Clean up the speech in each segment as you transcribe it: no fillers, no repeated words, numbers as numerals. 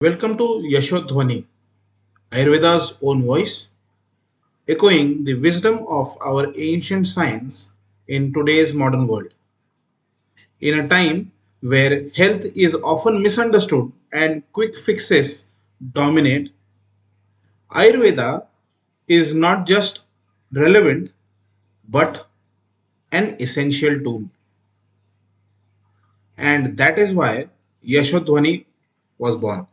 Welcome to Yashodhwani, Ayurveda's own voice, echoing the wisdom of our ancient science in today's modern world. In a time where health is often misunderstood and quick fixes dominate, Ayurveda is not just relevant but an essential tool. And that is why Yashodhwani was born.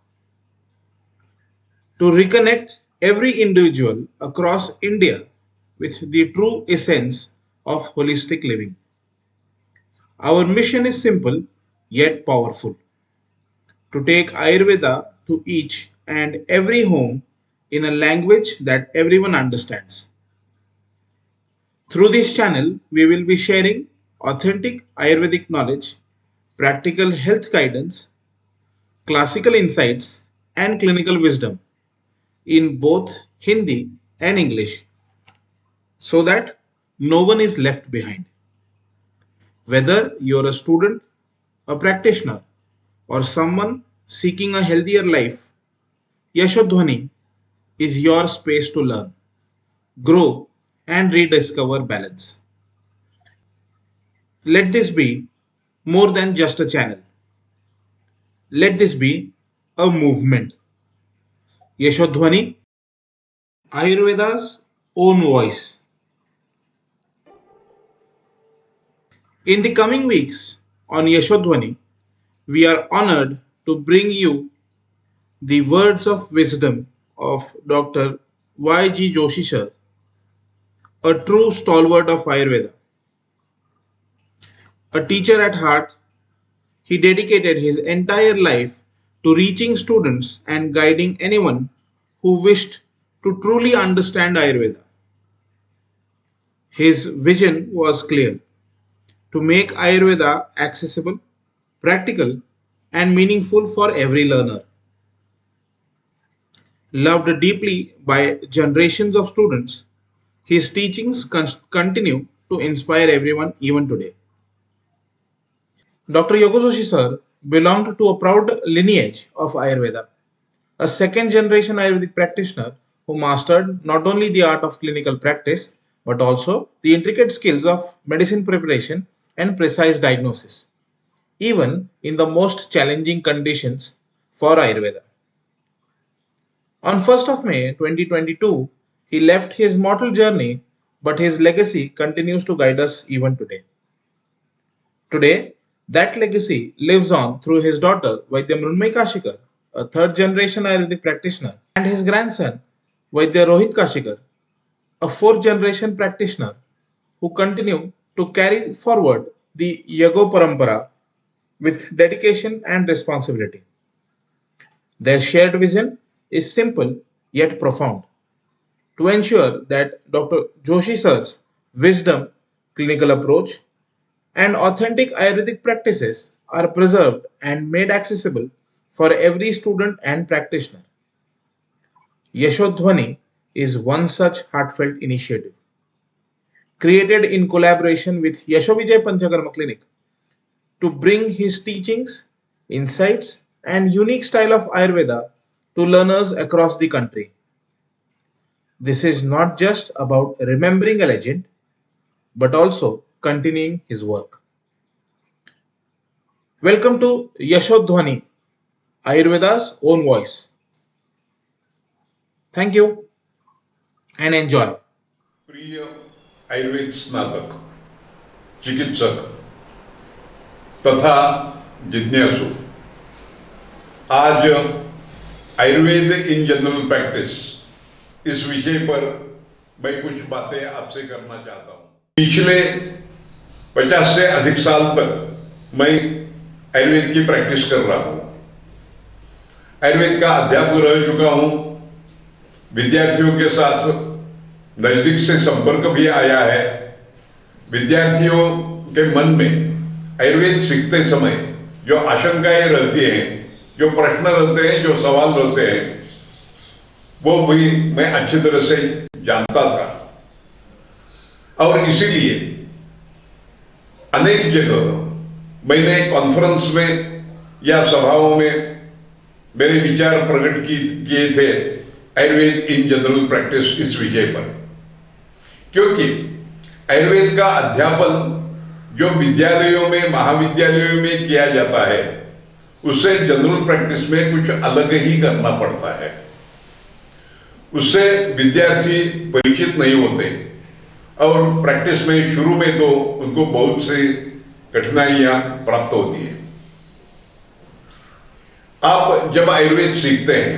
To reconnect every individual across India with the true essence of holistic living. Our mission is simple yet powerful, to take Ayurveda to each and every home in a language that everyone understands. Through this channel, we will be sharing authentic Ayurvedic knowledge, practical health guidance, classical insights, and clinical wisdom in both Hindi and English so that no one is left behind. Whether you're a student, a practitioner, or someone seeking a healthier life, Yashodhwani is your space to learn, grow, and rediscover balance. Let this be more than just a channel. Let this be a movement. Yashodhwani, Ayurveda's own voice. In the coming weeks on Yashodhwani, we are honored to bring you the words of wisdom of Dr. Y.G. Joshi sir, a true stalwart of Ayurveda. A teacher at heart, he dedicated his entire life to reaching students and guiding anyone who wished to truly understand Ayurveda. His vision was clear: to make Ayurveda accessible, practical, and meaningful for every learner. Loved deeply by generations of students, his teachings continue to inspire everyone even today. Dr. Yogozoshi sir belonged to a proud lineage of Ayurveda, a second generation Ayurvedic practitioner who mastered not only the art of clinical practice but also the intricate skills of medicine preparation and precise diagnosis, even in the most challenging conditions for Ayurveda. On 1st of May 2022, he left his mortal journey, but his legacy continues to guide us even today. Today, that legacy lives on through his daughter Vaidya Mrunmay Kashikar, a third generation Ayurvedic practitioner, and his grandson Vaidya Rohit Kashikar, a fourth generation practitioner who continue to carry forward the Yago Parampara with dedication and responsibility. Their shared vision is simple yet profound: to ensure that Dr. Joshi sir's wisdom, clinical approach, and authentic Ayurvedic practices are preserved and made accessible for every student and practitioner. Yashodhwani is one such heartfelt initiative. Created in collaboration with Yashovijay Panchakarma Clinic to bring his teachings, insights, and unique style of Ayurveda to learners across the country. This is not just about remembering a legend, but also continuing his work. Welcome to Yashodhwani, Ayurveda's own voice. Thank you and enjoy. प्रिय आयुर्वेद स्नातक, चिकित्सक तथा जिज्ञासु, आज Ayurveda in general practice इस विषय पर मैं कुछ बातें आपसे करना चाहता हूँ। पिछले 50 से अधिक साल तक मैं आयुर्वेद की प्रैक्टिस कर रहा हूँ। आयुर्वेद का अध्यापक रह चुका हूँ। विद्यार्थियों के साथ नजदीक से संपर्क भी आया है। विद्यार्थियों के मन में आयुर्वेद सीखते समय जो आशंकाएं रहती हैं, जो प्रश्न रहते हैं, जो सवाल रहते हैं, वो भी मैं अच्छी तरह से जानता था और इसीलिए अनेक जगह मैंने कॉन्फ्रेंस में या सभाओं में मेरे विचार प्रकट किए थे आयुर्वेद इन जनरल प्रैक्टिस इस विषय पर, क्योंकि आयुर्वेद का अध्यापन जो विद्यालयों में महाविद्यालयों में किया जाता है उससे जनरल प्रैक्टिस में कुछ अलग ही करना पड़ता है। उससे विद्यार्थी परिचित नहीं होते और प्रैक्टिस में शुरू में तो उनको बहुत सी कठिनाइयां प्राप्त होती है। आप जब आयुर्वेद सीखते हैं,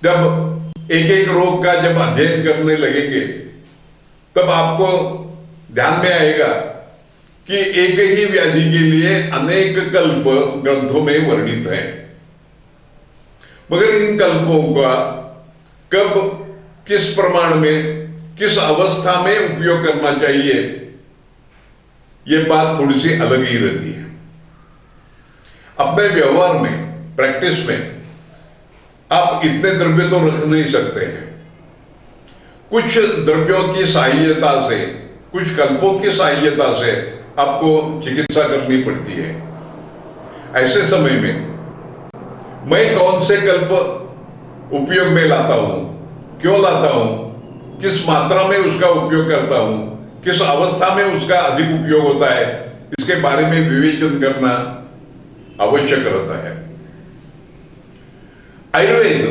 जब एक एक रोग का जब अध्ययन करने लगेंगे, तब आपको ध्यान में आएगा कि एक ही व्याधि के लिए अनेक कल्प ग्रंथों में वर्णित हैं, मगर इन कल्पों का कब किस प्रमाण में किस अवस्था में उपयोग करना चाहिए, यह बात थोड़ी सी अलग ही रहती है। अपने व्यवहार में, प्रैक्टिस में आप इतने द्रव्य तो रख नहीं सकते हैं। कुछ द्रव्यों की सहायता से, कुछ कल्पों की सहायता से आपको चिकित्सा करनी पड़ती है। ऐसे समय में मैं कौन से कल्प उपयोग में लाता हूं, क्यों लाता हूं, किस मात्रा में उसका उपयोग करता हूं, किस अवस्था में उसका अधिक उपयोग होता है, इसके बारे में विवेचन करना आवश्यक रहता है। आयुर्वेद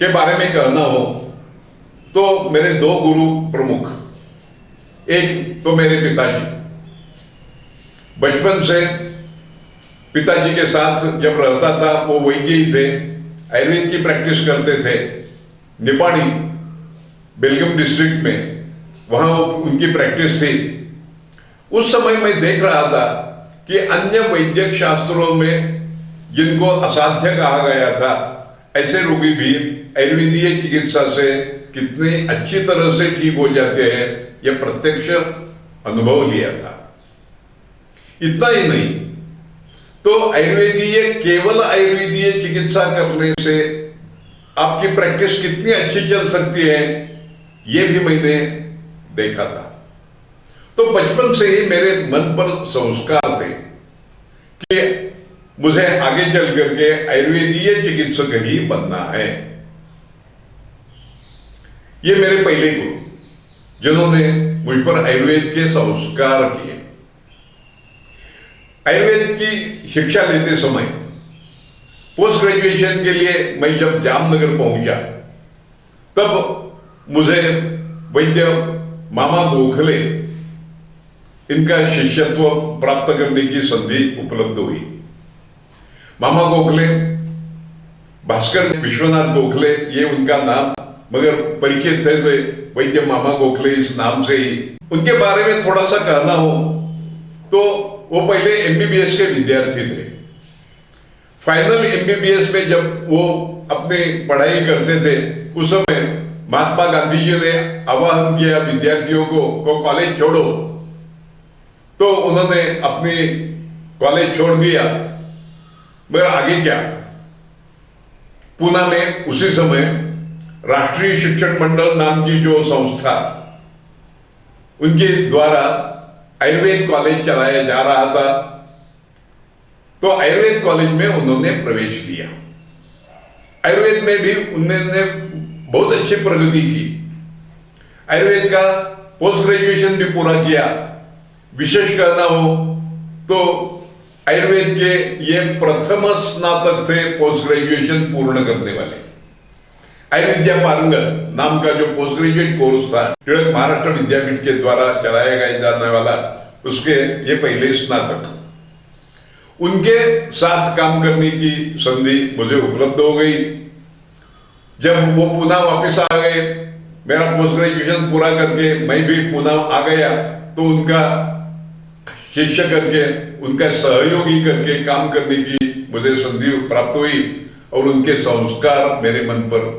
के बारे में कहना हो तो मेरे दो गुरु प्रमुख, एक तो मेरे पिताजी, बचपन से पिताजी के साथ जब रहता था, वो वैद्य ही थे, आयुर्वेद की प्रैक्टिस करते थे निपाणी बेलगाम डिस्ट्रिक्ट में, वहां उनकी प्रैक्टिस थी। उस समय मैं देख रहा था कि अन्य वैद्यक शास्त्रों में जिनको असाध्य कहा गया था, ऐसे रोगी भी आयुर्वेदीय चिकित्सा से कितने अच्छी तरह से ठीक हो जाते हैं, यह प्रत्यक्ष अनुभव लिया था। इतना ही नहीं तो केवल आयुर्वेदीय चिकित्सा करने से आपकी प्रैक्टिस कितनी अच्छी चल सकती है, यह भी मैंने देखा था। तो बचपन से ही मेरे मन पर संस्कार थे कि मुझे आगे चल करके आयुर्वेदीय चिकित्सक ही बनना है। ये मेरे पहले गुरु जिन्होंने मुझ पर आयुर्वेद के संस्कार किए। आयुर्वेद की शिक्षा लेते समय पोस्ट ग्रेजुएशन के लिए मैं जब जामनगर पहुंचा, तब मुझे वैद्य मामा गोखले इनका शिष्यत्व प्राप्त करने की संधि उपलब्ध हुई। मामा गोखले, भास्कर विश्वनाथ गोखले ये उनका नाम, मगर परिचित थे तो वैद्य मामा गोखले इस नाम से ही। उनके बारे में थोड़ा सा कहना हो तो वो पहले एमबीबीएस के विद्यार्थी थे। फाइनल एमबीबीएस में जब वो अपनी पढ़ाई करते थे, उस समय महात्मा गांधी जी ने आह्वान किया विद्यार्थियों को कॉलेज छोड़ो, तो उन्होंने अपनी कॉलेज छोड़ दिया। मगर आगे क्या, पूना में उसी समय राष्ट्रीय शिक्षण मंडल नाम की जो संस्था, उनके द्वारा आयुर्वेद कॉलेज चलाया जा रहा था, तो आयुर्वेद कॉलेज में उन्होंने प्रवेश लिया। आयुर्वेद में भी उन्होंने बहुत अच्छी प्रगति की। आयुर्वेद का पोस्ट ग्रेजुएशन भी पूरा किया। विशेष कहना हो तो आयुर्वेद के ये प्रथम स्नातक थे पोस्ट ग्रेजुएशन पूर्ण करने वाले। आयुर्विद्या पारंग नाम का जो पोस्ट ग्रेजुएट कोर्स था, टिळक महाराष्ट्र विद्यापीठ के द्वारा चलाया गया जाने वाला, उसके ये पहले स्नातक, उनके साथ काम करने की संधि मुझे उपलब्ध हो गई। जब वो पुणे वापस आ गए, मेरा पोस्ट ग्रेजुएशन पूरा करके मैं भी पुणे आ गया, तो उनका शिष्य करके, उनका सहयोगी करके काम करने की मुझे संधि प्राप्त हुई और उनके संस्कार मेरे मन पर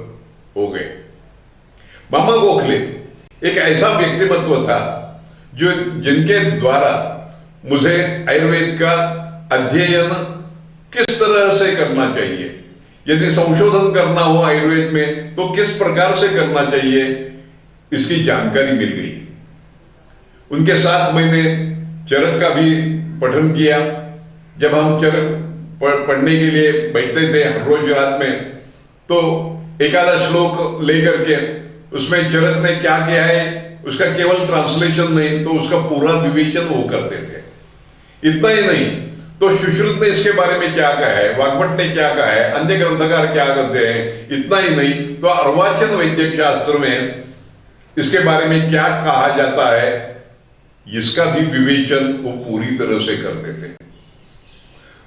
हो गए। मामा गोखले एक ऐसा व्यक्तिमत्व था जो जिनके द्वारा मुझे आयुर्वेद का अध्ययन किस तरह से करना चाहिए, यदि संशोधन करना हो आयुर्वेद में तो किस प्रकार से करना चाहिए, इसकी जानकारी मिल गई। उनके साथ मैंने चरक का भी पठन किया। जब हम चरक पढ़ने के लिए बैठते थे हर रोज रात में, तो एकादा श्लोक लेकर के उसमें चरक ने क्या किया है उसका केवल ट्रांसलेशन नहीं तो उसका पूरा विवेचन वो करते थे। इतना ही नहीं तो सुश्रुत ने इसके बारे में क्या कहा है, वाग्भट ने क्या कहा है, अन्य ग्रंथकार क्या करते हैं, इतना ही नहीं तो अर्वाचीन वैदिक शास्त्र में इसके बारे में क्या कहा जाता है इसका भी विवेचन वो पूरी तरह से करते थे।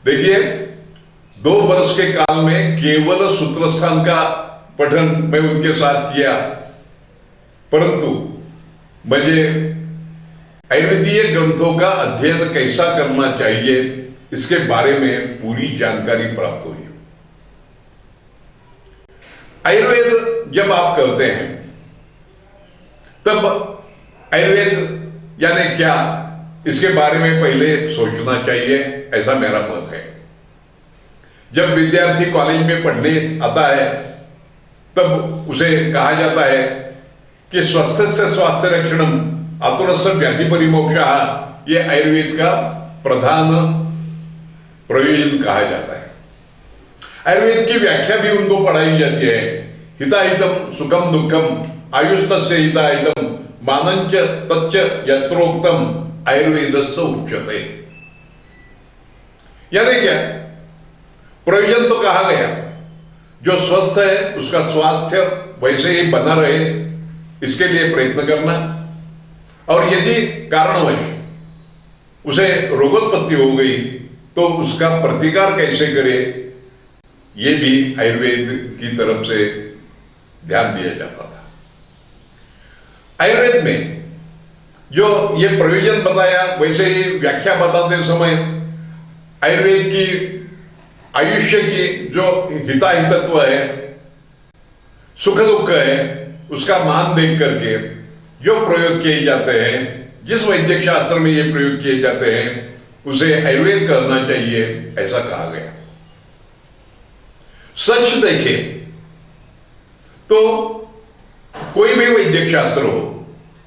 देखिए 2 वर्ष के काल में केवल सूत्रस्थान का पठन मैं उनके साथ किया, परंतु मुझे आयुर्वेदीय ग्रंथों का अध्ययन कैसा करना चाहिए इसके बारे में पूरी जानकारी प्राप्त हुई। आयुर्वेद जब आप करते हैं तब आयुर्वेद यानी क्या इसके बारे में पहले सोचना चाहिए, ऐसा मेरा मत है। जब विद्यार्थी कॉलेज में पढ़ने आता है तब उसे कहा जाता है कि स्वस्थ से स्वास्थ्य रक्षणम आतुरस्य व्याधि परिमोक्षः, ये आयुर्वेद का प्रधान प्रयोजन कहा जाता है। आयुर्वेद की व्याख्या भी उनको पढ़ाई जाती है। हिताहितम सुखम दुखम आयुस्तस्य हिताहितम मानंच तच्च यत्रोक्तम आयुर्वेदस्य उच्यते। यानी क्या प्रयोजन तो कहा गया, जो स्वस्थ है उसका स्वास्थ्य वैसे ही बना रहे इसके लिए प्रयत्न करना, और यदि कारणवश उसे रोगोत्पत्ति हो गई तो उसका प्रतिकार कैसे करे ये भी आयुर्वेद की तरफ से ध्यान दिया जाता था। आयुर्वेद में जो ये प्रयोजन बताया वैसे ही व्याख्या बताते समय आयुर्वेद की आयुष्य की जो हिताहितत्व है, सुख दुख है, उसका मान देख करके जो प्रयोग किए जाते हैं, जिस वैद्यक शास्त्र में ये प्रयोग किए जाते हैं उसे आयुर्वेद करना चाहिए, ऐसा कहा गया। सच देखें तो कोई भी वैद्यक शास्त्र हो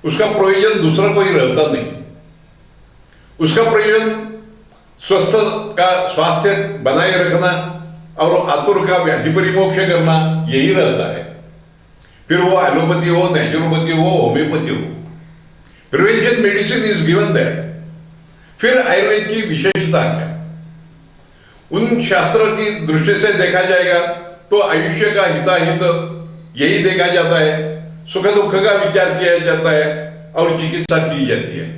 उसका प्रयोजन दूसरा कोई रहता नहीं। उसका प्रयोजन स्वस्थ का स्वास्थ्य बनाए रखना और आतुर का व्याधि परिमोक्ष करना यही रहता है। फिर वो एलोपैथी हो, नेचुरोपैथी हो, होम्योपैथी हो, prevention medicine is given that. फिर आयुर्वेद की विशेषता क्या? उन शास्त्र की दृष्टि से देखा जाएगा तो आयुष्य का हिताहित यही देखा जाता है, सुख दुख का विचार किया जाता है और चिकित्सा की जाती है।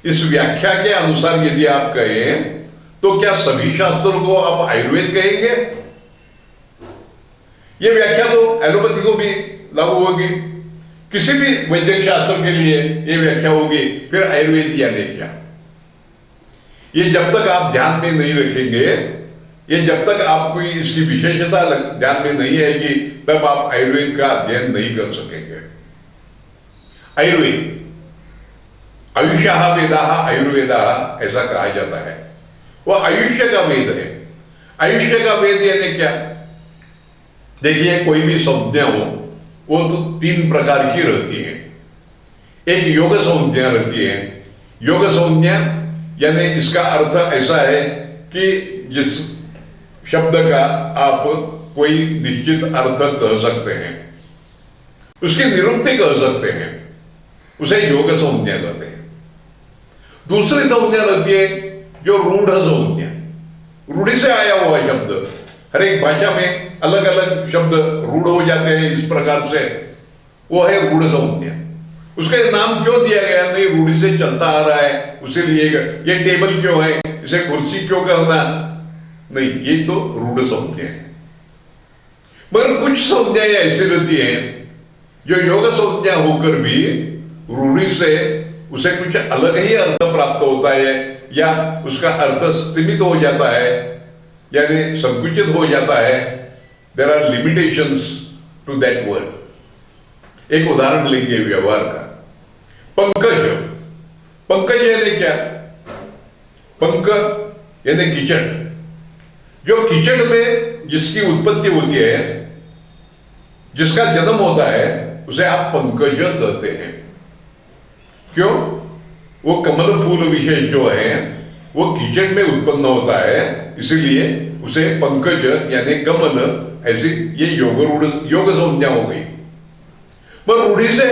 इस व्याख्या के अनुसार यदि आप कहें तो क्या सभी शास्त्रों को आप आयुर्वेद कहेंगे? यह व्याख्या तो एलोपैथी को भी लागू होगी, किसी भी वैद्यक शास्त्र के लिए यह व्याख्या होगी, फिर आयुर्वेद यानी क्या? ये जब तक आप ध्यान में नहीं रखेंगे, ये जब तक आपको इसकी विशेषता ध्यान में नहीं आएगी, तब आप आयुर्वेद का अध्ययन नहीं कर सकेंगे। आयुर्वेद आयुष्याः वेदाः आयुर्वेदाः ऐसा कहा जाता है, वो आयुष्य का वेद है। आयुष्य का वेद यानी क्या? देखिए कोई भी संज्ञा हो वो तो 3 प्रकार की रहती है। एक योग संज्ञा रहती है। योग संज्ञा यानी इसका अर्थ ऐसा है कि जिस शब्द का आप कोई निश्चित अर्थ कह सकते हैं, उसकी निरुक्ति कह सकते हैं, उसे योग संज्ञा कहते हैं। दूसरी संज्ञा रहती है जो रूढ़ संज्ञा, रूढ़ी से आया हुआ शब्द। हर एक भाषा में अलग अलग शब्द रूढ़ हो जाते हैं इस प्रकार से, वो है रूढ़ संज्ञा। उसका नाम क्यों दिया गया? नहीं, रूढ़ी से चलता आ रहा है उसे लिएगा। ये टेबल क्यों है, इसे कुर्सी क्यों कहना? नहीं, ये तो रूढ़ संज्ञा है। मगर कुछ संज्ञाएं ऐसी रहती हैं जो योग संज्ञा होकर भी रूढ़ी से उसे कुछ अलग ही अर्थ प्राप्त होता है, या उसका अर्थ सीमित हो जाता है, यानी संकुचित हो जाता है। There are limitations to that word. एक उदाहरण लेंगे व्यवहार का। पंकज, पंकज यानी क्या? पंक यानी कीचड़। जो कीचड़ में जिसकी उत्पत्ति होती है, जिसका जन्म होता है, उसे आप पंकज कहते हैं। क्यों? वो कमल फूल विशेष जो है वो कीचड़ में उत्पन्न होता है, इसीलिए उसे पंकज यानी कमल ऐसी ये योग संज्ञा हो गई। पर रूढ़ी से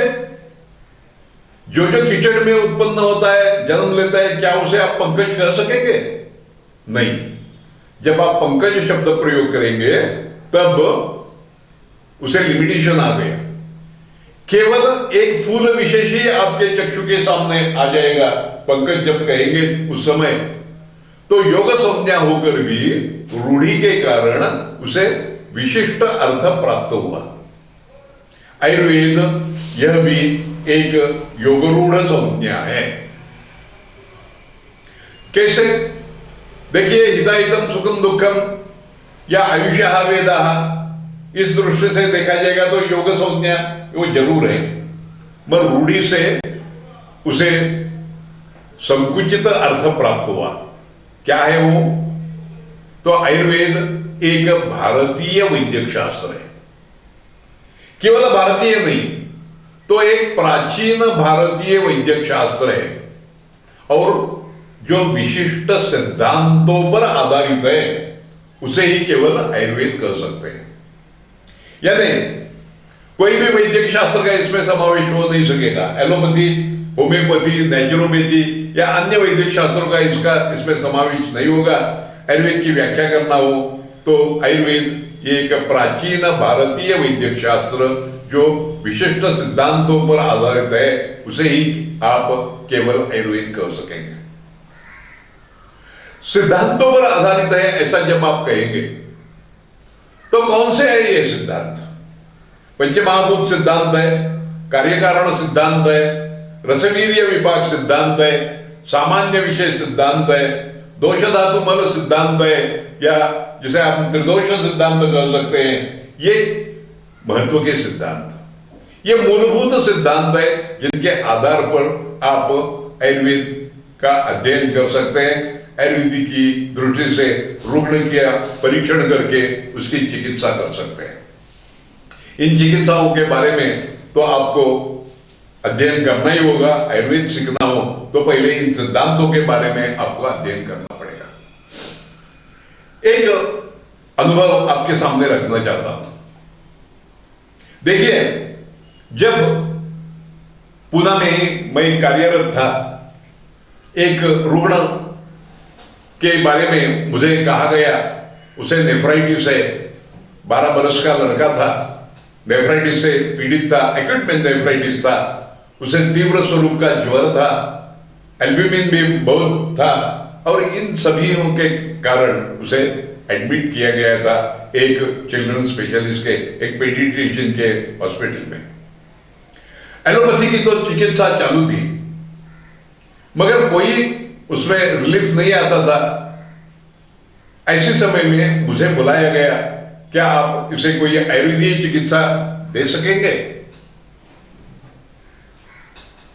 जो जो कीचड़ में उत्पन्न होता है, जन्म लेता है, क्या उसे आप पंकज कह सकेंगे? नहीं। जब आप पंकज शब्द प्रयोग करेंगे तब उसे लिमिटेशन आ गया। केवल एक फूल विशेष ही आपके चक्षु के सामने आ जाएगा पंकज जब कहेंगे उस समय, तो योग संज्ञा होकर भी रूढ़ी के कारण उसे विशिष्ट अर्थ प्राप्त हुआ। आयुर्वेद यह भी एक योगरूढ़ संज्ञा है। कैसे? देखिए, हिताहितम सुखम दुखम या आयुष्यः वेदः, इस दृष्टि से देखा जाएगा तो योग संज्ञा वो जरूर है, मगर रूढ़ी से उसे संकुचित अर्थ प्राप्त हुआ। क्या है वो? तो आयुर्वेद एक भारतीय वैद्यक शास्त्र है। केवल भारतीय नहीं, तो एक प्राचीन भारतीय वैद्यक शास्त्र है और जो विशिष्ट सिद्धांतों पर आधारित है उसे ही केवल आयुर्वेद कह सकते हैं। यानी कोई भी वैद्यक शास्त्र का इसमें समावेश हो नहीं सकेगा। एलोपैथी, होम्योपैथी, नेचुरोपैथी या अन्य वैद्यक शास्त्रों का इसमें समावेश नहीं होगा। आयुर्वेद की व्याख्या करना हो तो आयुर्वेद ये एक प्राचीन भारतीय वैद्यक शास्त्र जो विशिष्ट सिद्धांतों पर आधारित है उसे ही आप केवल आयुर्वेद कह सकेंगे। सिद्धांतों पर आधारित है ऐसा जब आप कहेंगे तो कौन से है ये सिद्धांत? पंचमहाभूत सिद्धांत है, कार्यकारण सिद्धांत है, रसवीर्य विपाक सिद्धांत है, सामान्य विशेष सिद्धांत है, दोष धातु मल सिद्धांत है, या जिसे आप त्रिदोष सिद्धांत कह सकते हैं। ये महत्व के सिद्धांत, ये मूलभूत सिद्धांत है जिनके आधार पर आप आयुर्वेद का अध्ययन कर सकते हैं। आयुर्वेद की दृष्टि से रुग्ण का परीक्षण करके उसकी चिकित्सा कर सकते हैं। इन चिकित्साओं के बारे में तो आपको अध्ययन करना ही होगा। आयुर्वेद सीखना हो तो पहले इन सिद्धांतों के बारे में आपको अध्ययन करना पड़ेगा। एक अनुभव आपके सामने रखना चाहता हूं। देखिए, जब पुणे में मैं कार्यरत था, एक रुग्ण के बारे में मुझे कहा गया, उसे नेफ्राइटिस है, 12 बरस का लड़का था, नेफ्राइटिस से पीड़ित था, एक्यूट में नेफ्राइटिस था, उसे तीव्र स्वरूप का ज्वर था, एल्ब्यूमिन भी बहुत था और इन सभी के कारण उसे एडमिट किया गया था एक चिल्ड्रन स्पेशलिस्ट के, एक पेडिट्रिशियन के हॉस्पिटल में। एलोपैथी की तो चिकित्सा चालू थी मगर कोई उसमें रिलीफ नहीं आता था। ऐसे समय में मुझे बुलाया गया, क्या आप इसे कोई आयुर्वेदीय चिकित्सा दे सकेंगे?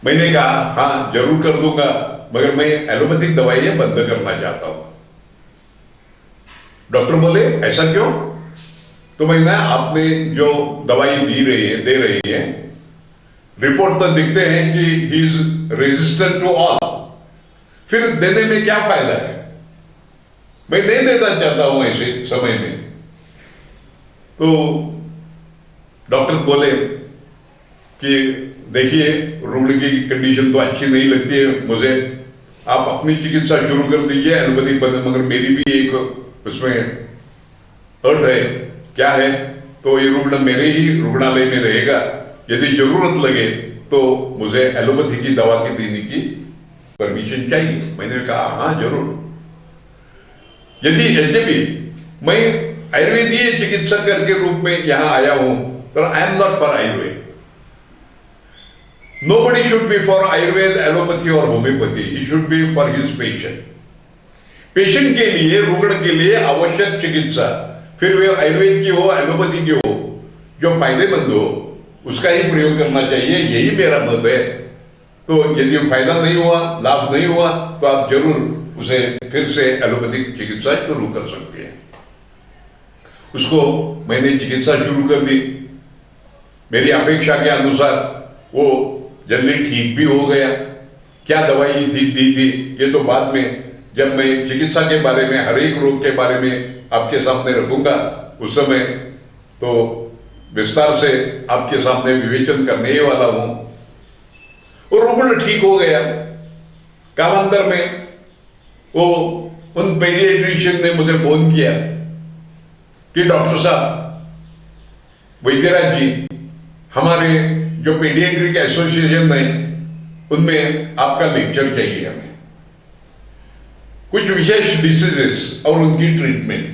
मैंने कहा हाँ जरूर कर दूंगा, मगर मैं एलोपैथिक दवाइयां बंद करना चाहता हूं। डॉक्टर बोले ऐसा क्यों? तो मैंने आपने जो दवाई दे रही है, रिपोर्ट तो दिखते हैं कि he is resistant to all, फिर देने में क्या फायदा है? मैं नहीं देना चाहता हूं ऐसे समय में। तो डॉक्टर बोले कि देखिए, रुग्ण की कंडीशन तो अच्छी नहीं लगती है मुझे, आप अपनी चिकित्सा शुरू कर दीजिए एलोपैथिक बंद, मगर मेरी भी एक उसमें अर्थ है। क्या है? तो ये रुग्ण मेरे ही रुग्णालय में रहेगा, यदि जरूरत लगे तो मुझे एलोपैथी की दवा की देने की परमिशन चाहिए। मैंने कहा हाँ जरूर। यद्यपि मैं आयुर्वेदीय चिकित्सक के रूप में यहां आया हूं, तो I am not for Ayurveda. Nobody should be for Ayurveda, allopathy और homeopathy. He should be for his patient. Patient के लिए, रुग्ण के लिए आवश्यक चिकित्सा, फिर वे आयुर्वेद की हो, एलोपैथी की हो, जो फायदेमंद हो उसका ही प्रयोग करना चाहिए, यही मेरा मत है। तो यदि फायदा नहीं हुआ, लाभ नहीं हुआ, तो आप जरूर उसे फिर से एलोपैथिक चिकित्सा शुरू कर सकते हैं। उसको मैंने चिकित्सा शुरू कर दी, मेरी अपेक्षा के अनुसार वो जल्दी ठीक भी हो गया। क्या दवाई दी थी ये तो बाद में जब मैं चिकित्सा के बारे में, हर एक रोग के बारे में आपके सामने रखूंगा, उस समय तो विस्तार से आपके सामने विवेचन करने ही वाला हूं। और रुग्ण ठीक हो गया। कालांतर में वो उन पेडियाट्रिशियन ने मुझे फोन किया कि डॉक्टर साहब वैद्यराज जी, हमारे जो पीडियाट्रिक एसोसिएशन है उनमें आपका लेक्चर चाहिए हमें, कुछ विशेष डिसीजेस और उनकी ट्रीटमेंट।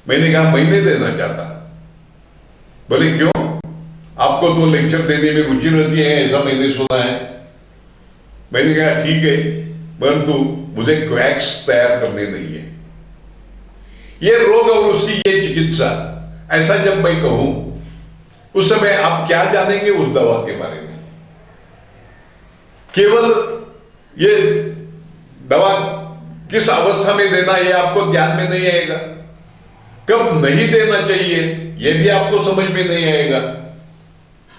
मैंने कहा मैं नहीं देना चाहता। बोले क्यों? आपको तो लेक्चर देने में रुचि रहती है, ऐसा मैंने सुना है। मैंने कहा ठीक है, परंतु मुझे क्वैक्स तैयार करने नहीं है। ये रोग और उसकी ये चिकित्सा, ऐसा जब मैं कहूं उस समय आप क्या जानेंगे उस दवा के बारे में? केवल ये दवा किस अवस्था में देना ये आपको ध्यान में नहीं आएगा, कब नहीं देना चाहिए ये भी आपको समझ में नहीं आएगा।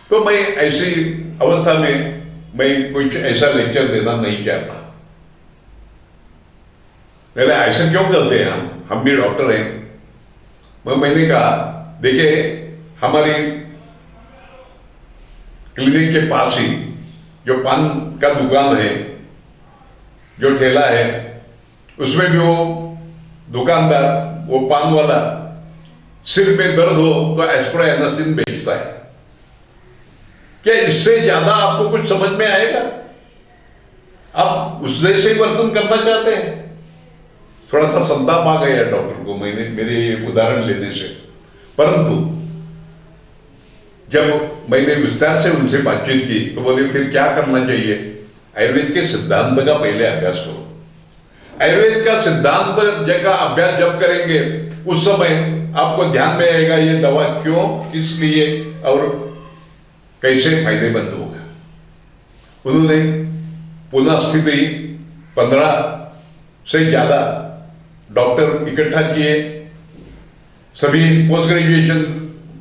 तो मैं ऐसी अवस्था में मैं कुछ ऐसा लेक्चर देना नहीं चाहता। पहले ऐसा क्यों करते हैं हम भी डॉक्टर हैं। मैंने कहा देखिए, हमारी क्लिनिक के पास ही जो पान का दुकान है, जो ठेला है, उसमें भी वो दुकानदार, वो पान वाला, सिर में दर्द हो तो एस्प्रोएनासिन बेचता है। क्या इससे ज्यादा आपको कुछ समझ में आएगा? आप उस जैसे वर्तन करना चाहते हैं? थोड़ा सा संताप आ गया डॉक्टर को मैंने मेरे उदाहरण लेने से। परंतु जब मैंने विस्तार से उनसे बातचीत की तो बोले फिर क्या करना चाहिए? आयुर्वेद के सिद्धांत का पहले अभ्यास करो। आयुर्वेद का सिद्धांत का अभ्यास जब करेंगे उस समय आपको ध्यान में आएगा ये दवा क्यों, किस लिए और कैसे फायदेमंद होगा। उन्होंने पुनः स्थिति 15 से ज्यादा डॉक्टर इकट्ठा किए, सभी पोस्ट ग्रेजुएशन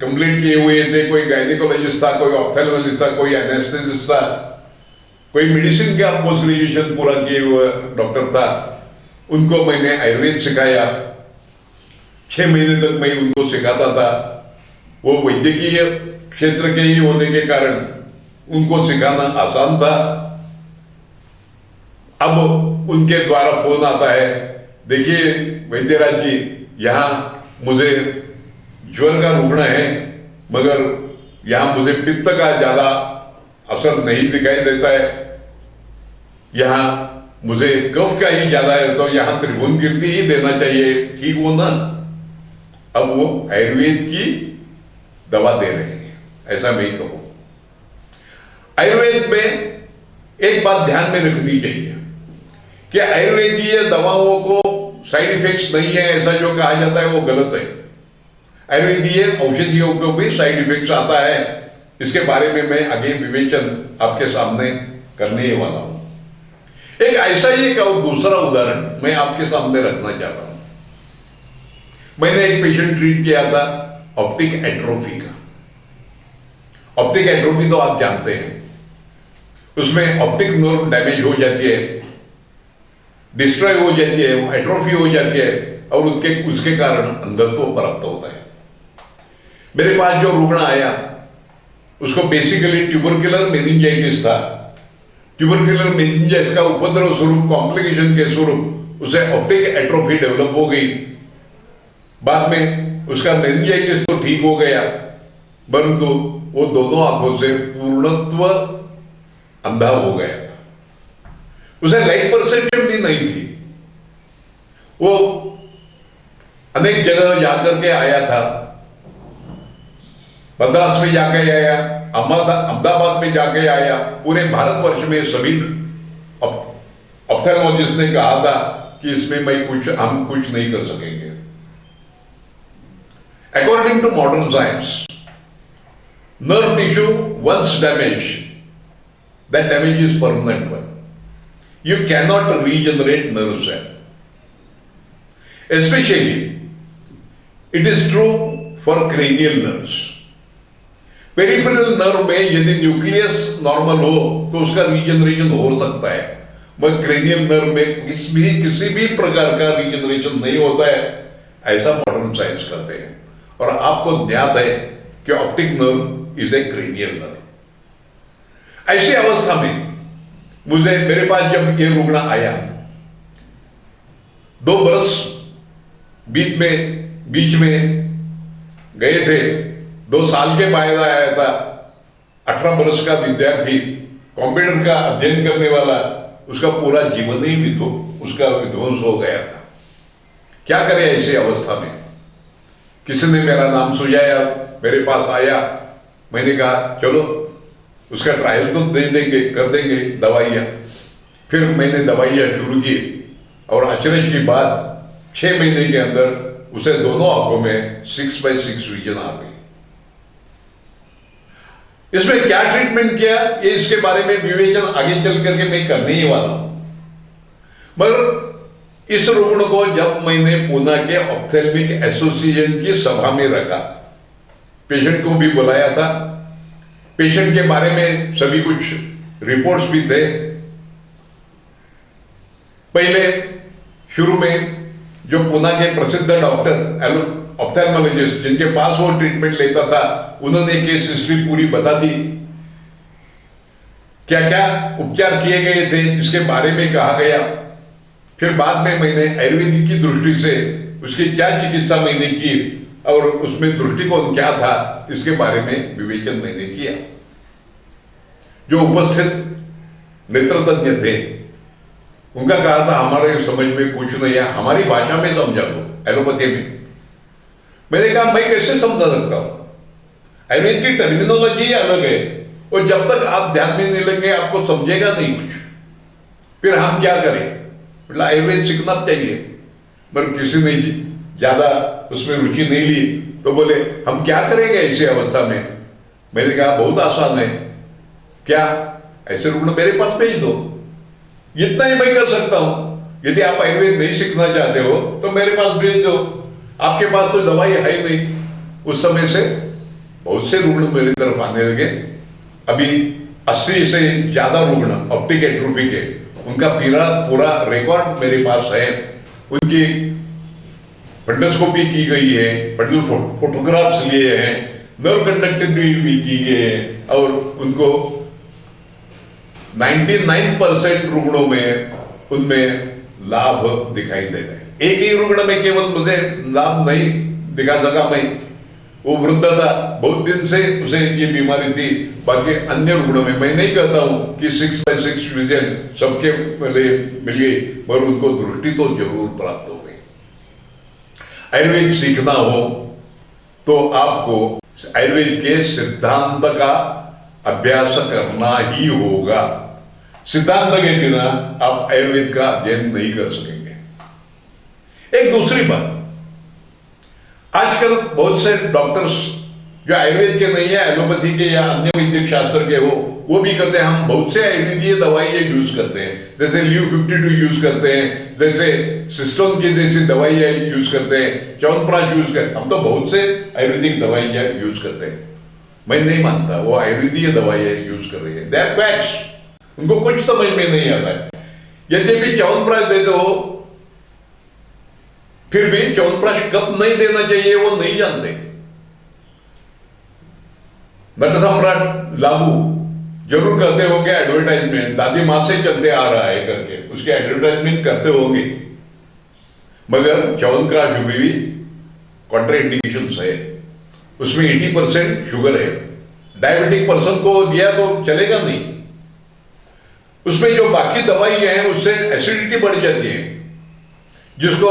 कंप्लीट किए हुए थे। कोई गायनिकोलॉजिस्ट था, कोई ऑप्थेल्मोलॉजिस्ट था, कोई एनेस्थेसिस्ट था, कोई मेडिसिन का पोस्ट ग्रेजुएशन पूरा किए हुआ डॉक्टर था। उनको मैंने आयुर्वेद सिखाया। 6 महीने तक मैं उनको सिखाता था। वो वैद्यकीय क्षेत्र के ही होने के कारण उनको सिखाना आसान था। अब उनके द्वारा फोन आता है, देखिए वैद्यराज जी, यहां मुझे ज्वर का रुग्ण है, मगर यहां मुझे पित्त का ज्यादा असर नहीं दिखाई देता है, यहां मुझे कफ का ही ज्यादा है, तो यहां त्रिभुवन कीर्ति ही देना चाहिए, ठीक हो ना? अब वो आयुर्वेद की दवा दे रहे हैं, ऐसा मैं कहूं। आयुर्वेद में एक बात ध्यान में रखनी चाहिए कि आयुर्वेदीय दवाओं को साइड इफेक्ट्स नहीं है, ऐसा जो कहा जाता है वो गलत है। आयुर्वेदीय औषधियों को भी साइड इफेक्ट्स आता है। इसके बारे में मैं आगे विवेचन आपके सामने करने वाला हूं। एक ऐसा ही एक और दूसरा उदाहरण मैं आपके सामने रखना चाहता हूं। मैंने एक पेशेंट ट्रीट किया था ऑप्टिक एट्रोफी का। ऑप्टिक एट्रोफी तो आप जानते हैं, उसमें ऑप्टिक नर्व डैमेज हो जाती है, डिस्ट्रॉय हो जाती है, एट्रोफी हो जाती है और उसके कारण अंधत्व प्राप्त होता है। मेरे पास जो रुग्ण आया उसको बेसिकली ट्यूबरकुलर मेनिंजाइटिस था। ट्यूबरकुलर मेनिंजाइटिस का उपद्रव स्वरूप, कॉम्प्लिकेशन के स्वरूप उसे ऑप्टिक एट्रोफी डेवलप हो गई। बाद में उसका मेनिंजाइटिस तो ठीक हो गया, परंतु वो दोनों आंखों से पूर्णत्व अंधा हो गया था। उसे लाइट परसेप्शन भी नहीं थी। वो अनेक जगह जाकर के आया था, मद्रास में जाके आया, अहमदाबाद में जाके आया। पूरे भारतवर्ष में सभी ऑप्थेल्मोलॉजिस्ट ने कहा था कि इसमें हम कुछ नहीं कर सकेंगे। According to modern science, nerve tissue once damaged, that damage is permanent one. You cannot regenerate nerve cell. Especially, it is true for cranial nerves. Peripheral nerve में यदि न्यूक्लियस नॉर्मल हो तो उसका रीजनरेशन हो सकता है, मगर क्रेनियल नर्व में किसी भी प्रकार का रिजनरेशन नहीं होता है, ऐसा मॉडर्न साइंस करते हैं। और आपको ज्ञात है कि optic nerve is a cranial nerve. ऐसी अवस्था में मेरे पास जब ये रुग्ण आया, 2 बरस बीच में गए थे, 2 साल के बाद आया था, 18 बरस का विद्यार्थी, कंप्यूटर का अध्ययन करने वाला, उसका पूरा जीवन ही उसका विध्वंस हो गया था। क्या करे ऐसी अवस्था में? किसी ने मेरा नाम सुझाया, मेरे पास आया, मैंने कहा चलो उसका ट्रायल तो दे देंगे, कर देंगे दवाइयाँ। फिर मैंने दवाइयाँ शुरू की और अचरज की बात 6 महीने के अंदर उसे दोनों आंखों में 6/6 विजन आ गई। इसमें क्या ट्रीटमेंट किया, ये इसके बारे में विवेचन आगे चल करके मैं करने ही वाला हूं। मगर इस रुग्ण को जब मैंने पूना के ऑप्थेल्मिक एसोसिएशन की सभा में रखा, पेशेंट को भी बुलाया था, पेशेंट के बारे में सभी कुछ रिपोर्ट्स भी थे। पहले शुरू में जो पूना के प्रसिद्ध डॉक्टर ऑप्थेल्मोलॉजिस्ट जिनके पास वो ट्रीटमेंट लेता था, उन्होंने केस हिस्ट्री पूरी बता दी, क्या क्या उपचार किए गए थे इसके बारे में कहा गया। फिर बाद में मैंने आयुर्वेदिक की दृष्टि से उसकी क्या चिकित्सा मैंने की और उसमें दृष्टिकोण क्या था, इसके बारे में विवेचन मैंने किया। जो उपस्थित नेत्रतज्ञ थे उनका कहा था हमारे समझ में कुछ नहीं है, हमारी भाषा में समझा दो, एलोपैथी में। मैंने कहा मैं कैसे समझा सकता हूं, आयुर्वेद की टर्मिनोलॉजी अलग है और जब तक आप ध्यान में नहीं लेंगे आपको समझेगा नहीं कुछ। फिर हम क्या करें, मतलब आयुर्वेद सीखना चाहिए, पर किसी ने ज्यादा उसमें रुचि नहीं ली तो बोले हम क्या करेंगे ऐसी अवस्था में। मैंने कहा बहुत आसान है, क्या ऐसे रुग्ण मेरे पास भेज दो, इतना ही मैं कर सकता हूं। यदि आप आयुर्वेद नहीं सीखना चाहते हो तो मेरे पास भेज दो, आपके पास तो दवाई है ही नहीं। उस समय से बहुत से रुग्ण मेरी तरफ आने लगे। अभी 80 से ज्यादा रुग्ण ऑप्टिक एट्रोफी के, उनका पूरा रिकॉर्ड मेरे पास है। उनकी फंडोस्कोपी की गई है, फंडल फोटोग्राफ्स लिए हैं, नर्व कंडक्टिविटी भी की गई है और उनको 99% रुग्णों में उनमें लाभ दिखाई दे रहे हैं। एक ही रुग्ण में केवल मुझे लाभ नहीं दिखा सका मैं, वो वृद्ध था, बहुत दिन से उसे ये बीमारी थी। बाकी अन्य रुग्णों में मैं नहीं कहता हूं कि 6/6 विजन सबके पहले मिल गई, पर उनको दृष्टि तो जरूर प्राप्त हो गई। आयुर्वेद सीखना हो तो आपको आयुर्वेद के सिद्धांत का अभ्यास करना ही होगा। सिद्धांत के बिना आप आयुर्वेद का अध्ययन नहीं कर सकेंगे। एक दूसरी बात, आजकल बहुत से डॉक्टर्स जो आयुर्वेद के नहीं है, एलोपैथी के या अन्य वैद्यक शास्त्र के हो, वो भी कहते हैं हम बहुत से आयुर्वेदीय दवाइयां यूज करते हैं, जैसे ल्यू 52 यूज करते हैं, जैसे सिस्टोन की जैसी दवाइयां यूज करते हैं, च्यवनप्राश यूज करते हैं। हम तो बहुत से आयुर्वेदिक दवाइयां यूज करते हैं। मैं नहीं मानता वो आयुर्वेदीय दवाइयां यूज कर रही है, दे आर क्वैक्स, उनको कुछ समझ में नहीं आता है। यद्यपि च्यवनप्राश देते हो, फिर भी च्यवनप्राश कब नहीं देना चाहिए वो नहीं जानते। नट सम्राट लागू जरूर करते होंगे एडवर्टाइजमेंट, दादी मां से चलते आ रहा है करके उसके एडवर्टाइजमेंट करते होंगे, मगर च्यवनप्राश भी कॉन्ट्राइंडिकेशंस है, उसमें 80% शुगर है। डायबिटिक पर्सन को दिया तो चलेगा नहीं, उसमें जो बाकी दवाई है उससे एसिडिटी बढ़ जाती है। जिसको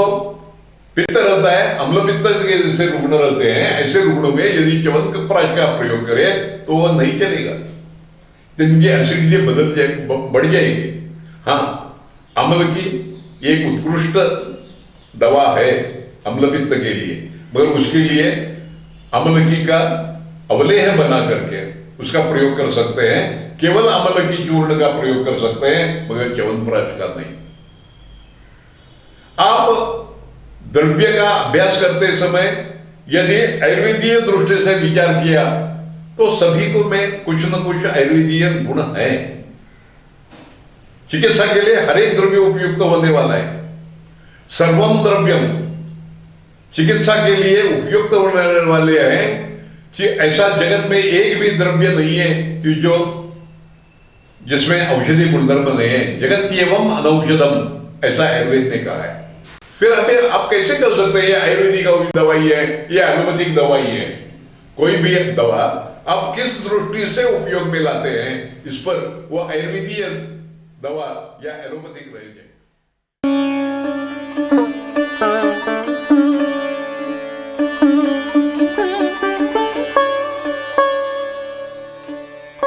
पित्त रहता है, अम्ल पित्त के जैसे रुग्ण रहते हैं, ऐसे रुग्णों में यदि च्यवनप्राश का प्रयोग करें तो वह नहीं चलेगा, जिनकी एसिडिटी बढ़ जाएगी। हाँ, अम्ल की एक उत्कृष्ट दवा है अम्ल पित्त के लिए, मगर उसके लिए अम्ल की का अवलेह बना करके उसका प्रयोग कर सकते हैं, केवल अम्ल की चूर्ण का प्रयोग कर सकते हैं, मगर च्यवनप्राश का नहीं। आप द्रव्य का अभ्यास करते समय यदि आयुर्वेदीय दृष्टि से विचार किया तो सभी को में कुछ न कुछ आयुर्वेदीय गुण है। चिकित्सा के लिए हर एक द्रव्य उपयुक्त होने वाला है। सर्वम द्रव्यम चिकित्सा के लिए उपयुक्त होने वाले हैं कि ऐसा जगत में एक भी द्रव्य नहीं है कि जो जिसमें औषधि गुणधर्म नहीं है। जगत एवं अनौषधम, ऐसा आयुर्वेद ने कहा है। फिर हमें आप कैसे कर सकते हैं ये आयुर्वेदिक दवाई है, ये एलोपैथिक दवाई है? कोई भी दवा आप किस दृष्टि से उपयोग में लाते हैं, इस पर वो आयुर्वेदीय दवा या एलोपैथिक रहेंगे।